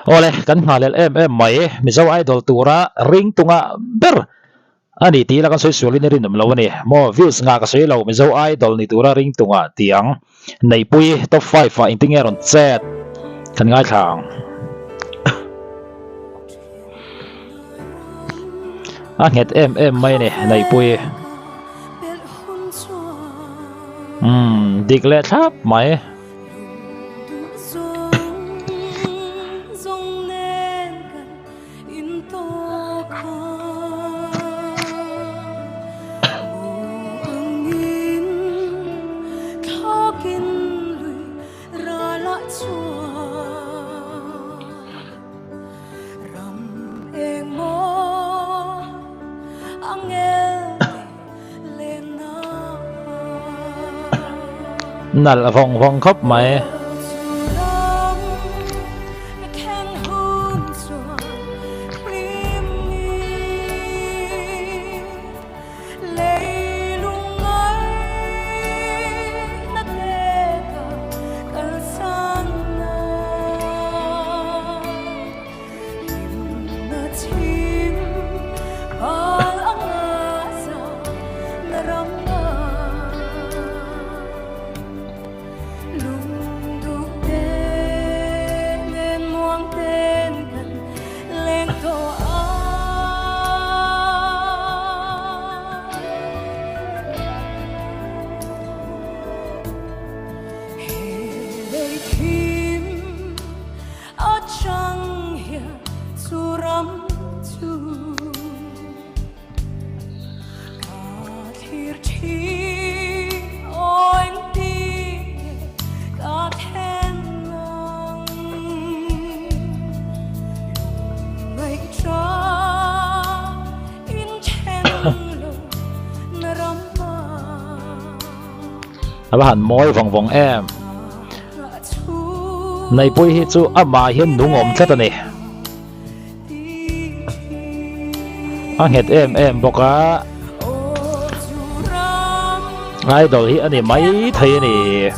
ole kan halel mai mizo idol tura ring tunga ber ani ti la kan soi suli ni rin lo ni mo views nga ka soi lo mizo idol ni tura ring tunga tiang nei pui top 5 fa intingeron chat kan ngai thang nget mai ni nei pui dik le thap mai nal vòng vòng khóc mày hẳn môi vòng vòng này bôi hi chu ama hian nu ngom tlat ani het boka idol hi ani mai thei ani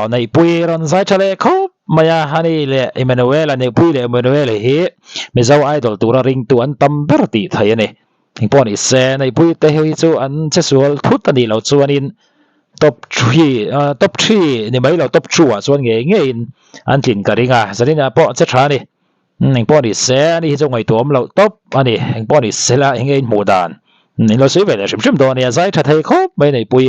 này pui ron sai chale khop maya hani le Emmanuel ne pui le Emmanuel hi me zau idol tura ring tu an tam berti thai ne thing pon is se nei pui te hi chu an che sual thut ani lo chu anin top 3 ni mai lo top 2 a chuan nge in an tin ka ringa zarina po che tha ni ning pon is se ani chu ngai tom lo top ani heng pon is se la heng in modan นี่เราซื้อไปเลยชิมๆตัวเนี่ยใส่ถ้าไทยครบไม่ในปุย